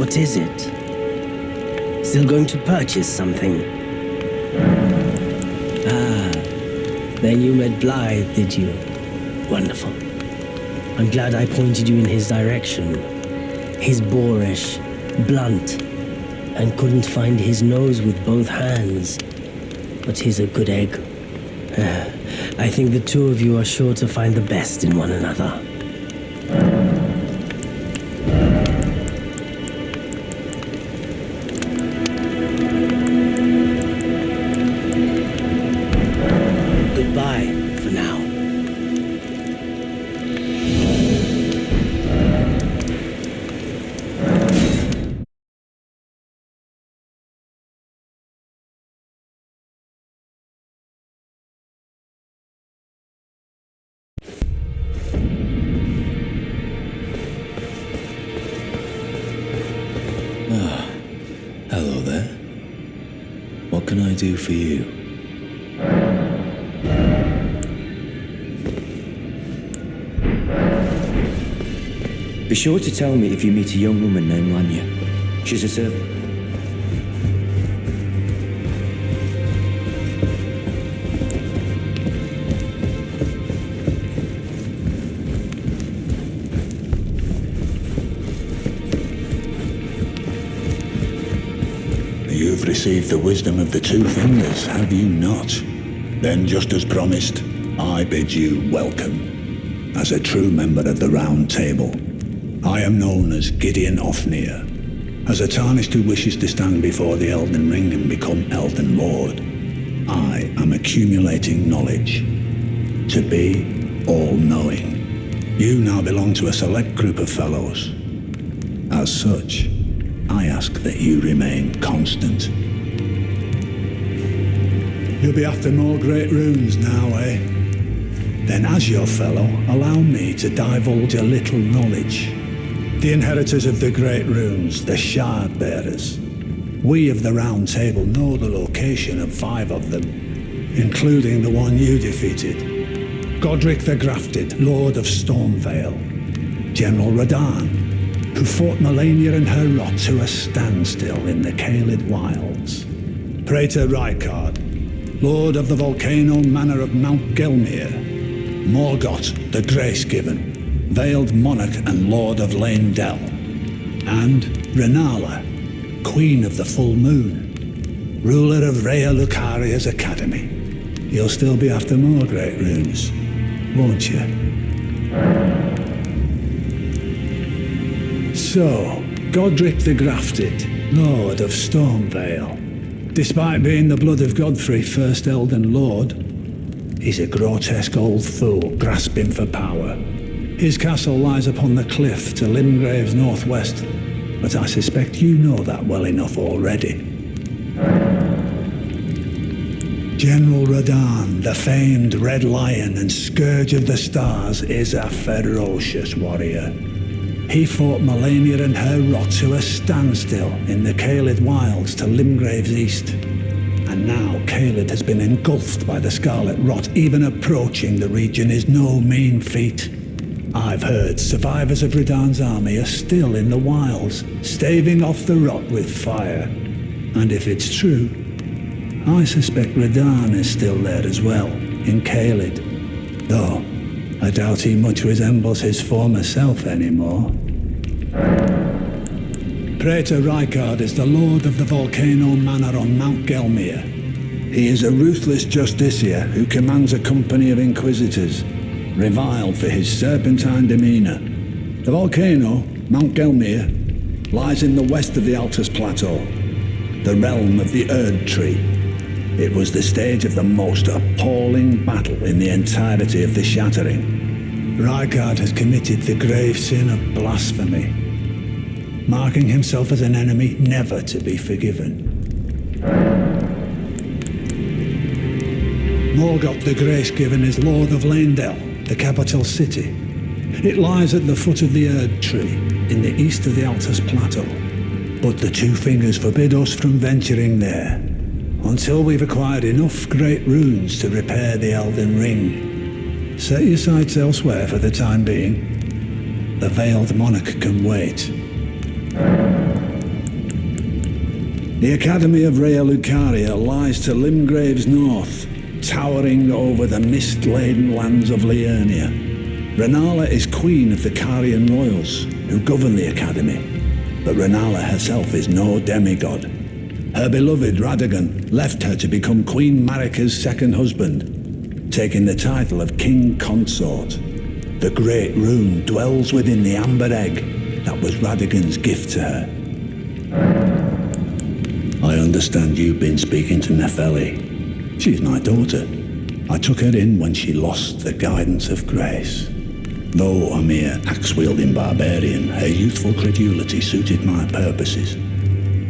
What is it? Still going to purchase something? Ah, then you met Blythe, did you? Wonderful. I'm glad I pointed you in his direction. He's boorish, blunt, and couldn't find his nose with both hands. But he's a good egg. I think the two of you are sure to find the best in one another. Goodbye for now. Hello there. What can I do for you? Be sure to tell me if you meet a young woman named Liurnia. She's a servant. You've received the wisdom of the two fingers, have you not? Then, just as promised, I bid you welcome. As a true member of the Round Table, I am known as Gideon Ofnir. As a tarnished who wishes to stand before the Elden Ring and become Elden Lord, I am accumulating knowledge. To be all-knowing. You now belong to a select group of fellows. As such, I ask that you remain constant. You'll be after more great runes now, eh? Then as your fellow, allow me to divulge a little knowledge. The inheritors of the great runes, the Shard Bearers. We of the Round Table know the location of 5 of them, including the one you defeated. Godric the Grafted, Lord of Stormvale. General Radahn, who fought Malenia and her rot to a standstill in the Caelid Wilds. Praetor Rykard, Lord of the Volcano Manor of Mount Gelmir. Morgoth the Grace-Given, Veiled Monarch and Lord of Leyndell. And Renala, Queen of the Full Moon, ruler of Rhea Lucaria's Academy. You'll still be after more great runes, won't you? So, Godric the Grafted, Lord of Stormvale. Despite being the blood of Godfrey, first Elden Lord, he's a grotesque old fool grasping for power. His castle lies upon the cliff to Limgrave's northwest, but I suspect you know that well enough already. General Radahn, the famed Red Lion and Scourge of the Stars, is a ferocious warrior. He fought Malenia and her rot to a standstill in the Caelid Wilds to Limgrave's east. And now Caelid has been engulfed by the Scarlet Rot. Even approaching the region is no mean feat. I've heard survivors of Radahn's army are still in the wilds, staving off the rot with fire. And if it's true, I suspect Radahn is still there as well, in Caelid. Though, I doubt he much resembles his former self anymore. Praetor Rykard is the Lord of the Volcano Manor on Mount Gelmir. He is a ruthless justiciar who commands a company of inquisitors, reviled for his serpentine demeanor. The volcano, Mount Gelmir, lies in the west of the Altus Plateau, the realm of the Erd Tree. It was the stage of the most appalling battle in the entirety of the Shattering. Rykard has committed the grave sin of blasphemy, marking himself as an enemy never to be forgiven. Morgoth the Grace-Given is Lord of Leyndell, the capital city. It lies at the foot of the Erd Tree, in the east of the Altus Plateau. But the Two Fingers forbid us from venturing there, until we've acquired enough great runes to repair the Elden Ring. Set your sights elsewhere for the time being. The Veiled Monarch can wait. The Academy of Rea Lucaria lies to Limgrave's north, towering over the mist-laden lands of Liurnia. Renala is queen of the Carian royals, who govern the Academy. But Renala herself is no demigod. Her beloved Radagon left her to become Queen Marika's second husband, taking the title of King Consort. The Great Rune dwells within the amber egg that was Radagon's gift to her. I understand you've been speaking to Nefeli. She's my daughter. I took her in when she lost the guidance of grace. Though a mere axe-wielding barbarian, her youthful credulity suited my purposes.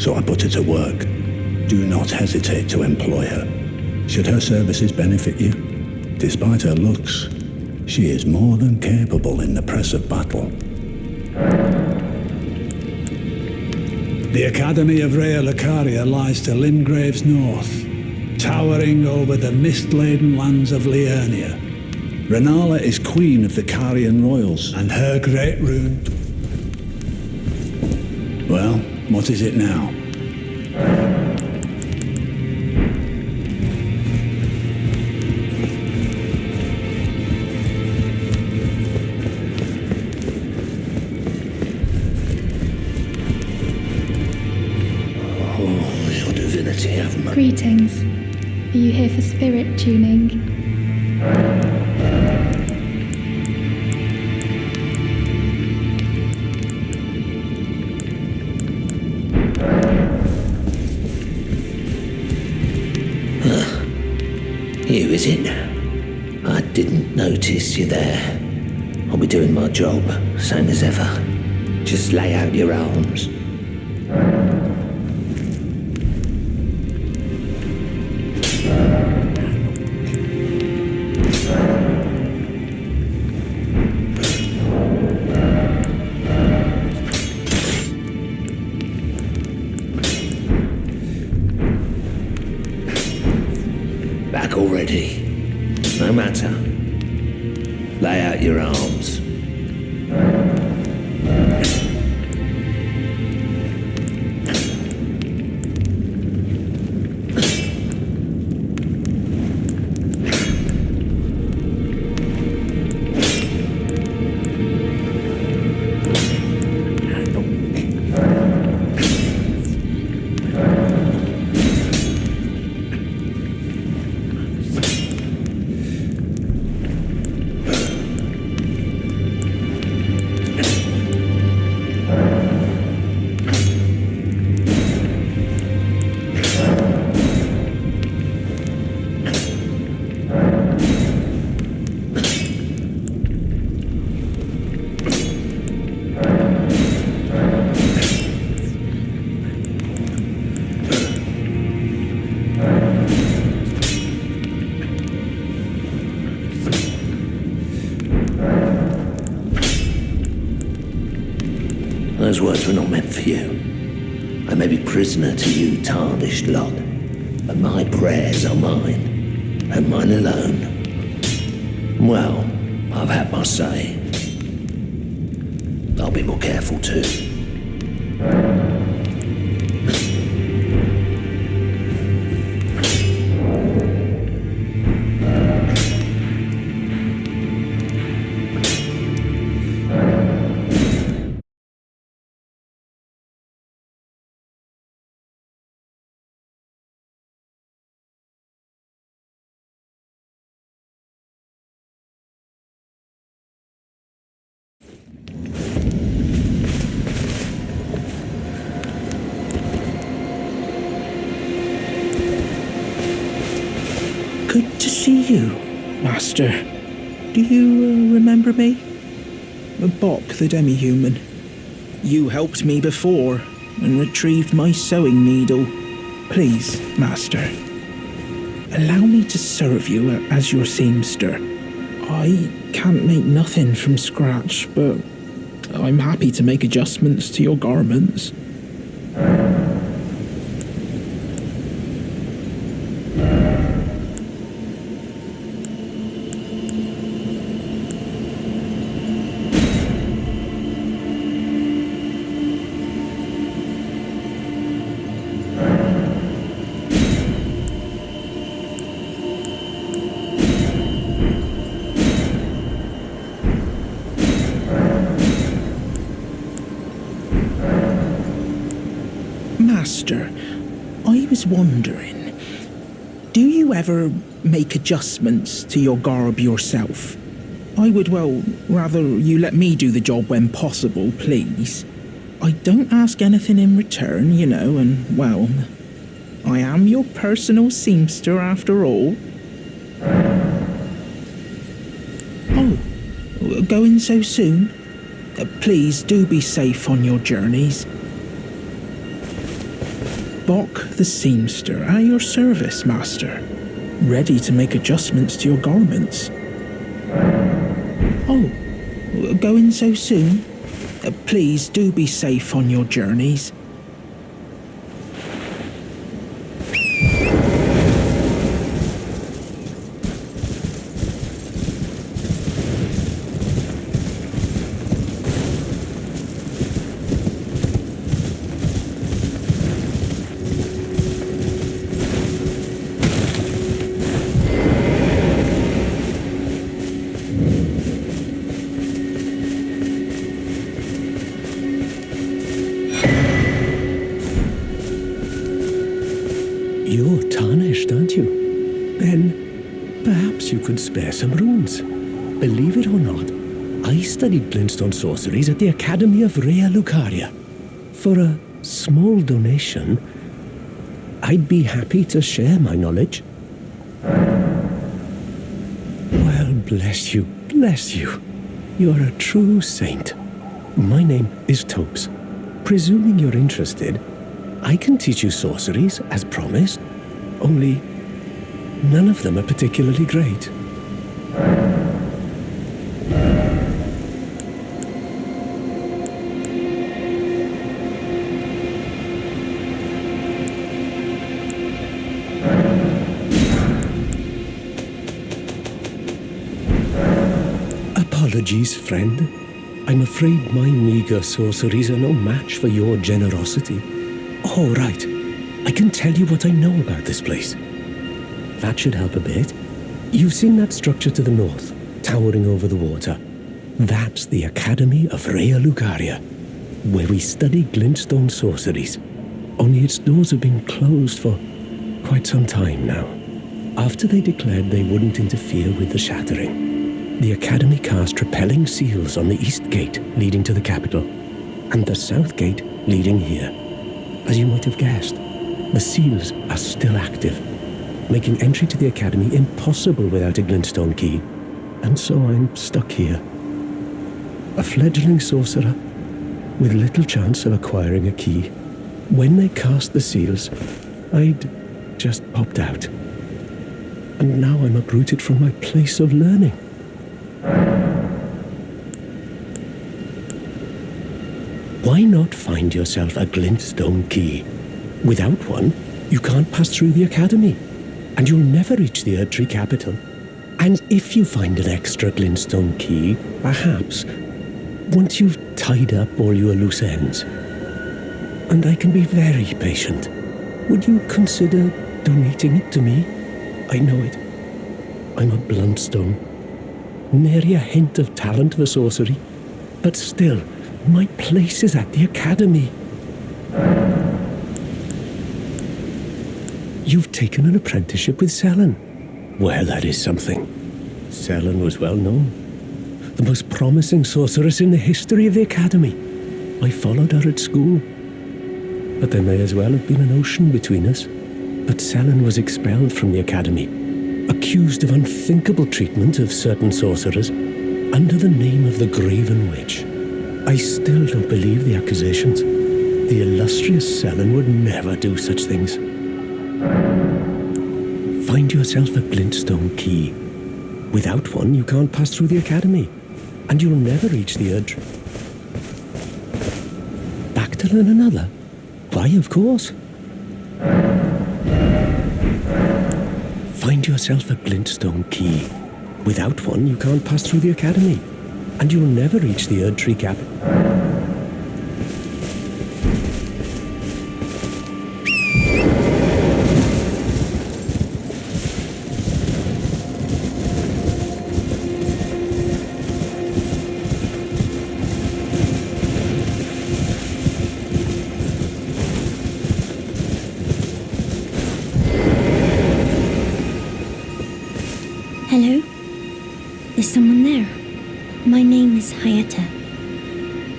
So I put her to work. Do not hesitate to employ her. Should her services benefit you, despite her looks, she is more than capable in the press of battle. The Academy of Rea Lucaria lies to Limgrave's north, towering over the mist-laden lands of Liurnia. Renala is queen of the Carian royals, and her great rune... Well, what is it now? Your divinity have mercy. Greetings. Are you here for spirit tuning? You, is it? I didn't notice you there. I'll be doing my job, same as ever. Just lay out your arms. Back already. No matter. Lay out your arms. Those words were not meant for you. I may be prisoner to you, tarnished lot, but my prayers are mine, and mine alone. Well, I've had my say. I'll be more careful too. Good to see you, Master. Do you remember me? Bok, the demi-human. You helped me before and retrieved my sewing needle. Please, Master, allow me to serve you as your seamster. I can't make nothing from scratch, but I'm happy to make adjustments to your garments. Master, I was wondering, do you ever make adjustments to your garb yourself? I would, well, rather you let me do the job when possible, please. I don't ask anything in return, you know, and, well, I am your personal seamster after all. Oh, going so soon? Please do be safe on your journeys. Bock the seamster at your service, Master. Ready to make adjustments to your garments. Oh, going so soon? Please do be safe on your journeys. You're tarnished, aren't you? Then, perhaps you could spare some runes. Believe it or not, I studied glintstone sorceries at the Academy of Rea Lucaria. For a small donation, I'd be happy to share my knowledge. Well, bless you, bless you. You're a true saint. My name is Topes. Presuming you're interested, I can teach you sorceries, as promised, only none of them are particularly great. Apologies, friend. I'm afraid my meager sorceries are no match for your generosity. All right, I can tell you what I know about this place. That should help a bit. You've seen that structure to the north, towering over the water. That's the Academy of Rea Lucaria, where we study glintstone sorceries. Only its doors have been closed for quite some time now. After they declared they wouldn't interfere with the shattering, the Academy cast repelling seals on the east gate leading to the capital, and the south gate leading here. As you might have guessed, the seals are still active, making entry to the Academy impossible without a glintstone key, and so I'm stuck here. A fledgling sorcerer with little chance of acquiring a key. When they cast the seals, I'd just popped out. And now I'm uprooted from my place of learning. Why not find yourself a glintstone key? Without one, you can't pass through the Academy, and you'll never reach the Erdtree capital. And if you find an extra glintstone key, perhaps, once you've tied up all your loose ends, and I can be very patient, would you consider donating it to me? I know it. I'm a bluntstone. Nary a hint of talent for sorcery, but still, my place is at the Academy. You've taken an apprenticeship with Selen. Well, that is something. Selen was well known. The most promising sorceress in the history of the Academy. I followed her at school. But there may as well have been an ocean between us. But Selen was expelled from the Academy, accused of unthinkable treatment of certain sorcerers, under the name of the Graven Witch. I still don't believe the accusations. The illustrious Selen would never do such things. Find yourself a glintstone key. Without one, you can't pass through the Academy, and you'll never reach the Erdtree. Back to learn another? Why, of course. Find yourself a glintstone key. Without one, you can't pass through the Academy, and you'll never reach the Erdtree capital.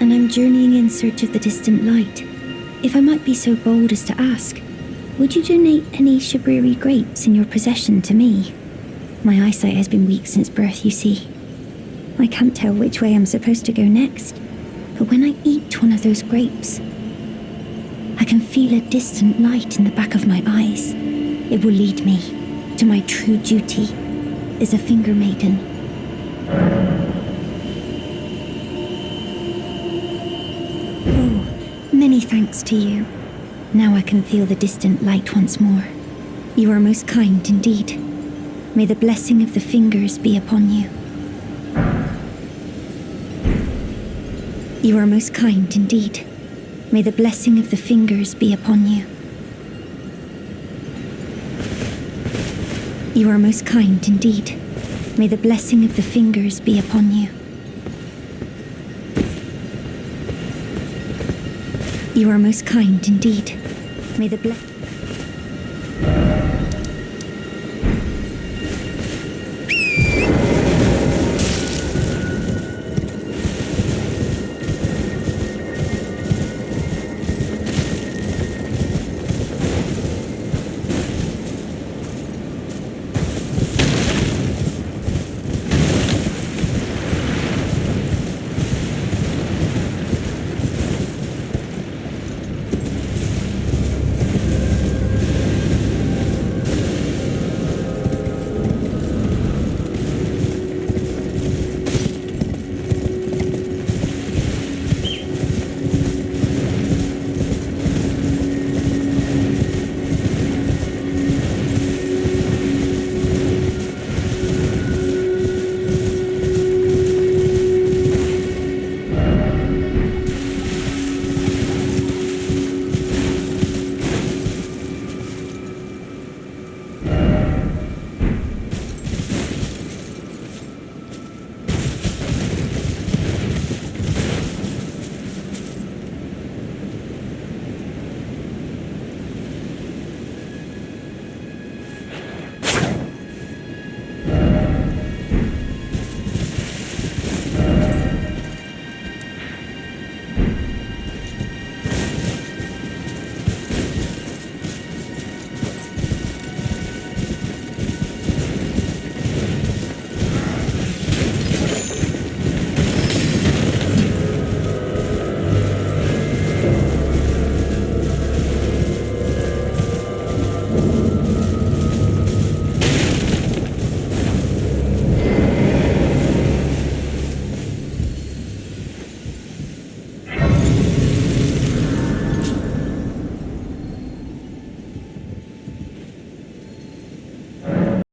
and I'm journeying in search of the distant light. If I might be so bold as to ask, would you donate any Shabriri grapes in your possession to me? My eyesight has been weak since birth, you see. I can't tell which way I'm supposed to go next, but when I eat one of those grapes, I can feel a distant light in the back of my eyes. It will lead me to my true duty as a finger maiden. Oh, many thanks to you. Now I can feel the distant light once more. You are most kind indeed. May the blessing of the fingers be upon you. You are most kind indeed. May the blessing of the fingers be upon you. You are most kind indeed. May the blessing of the fingers be upon you. You are most kind indeed. May the blessing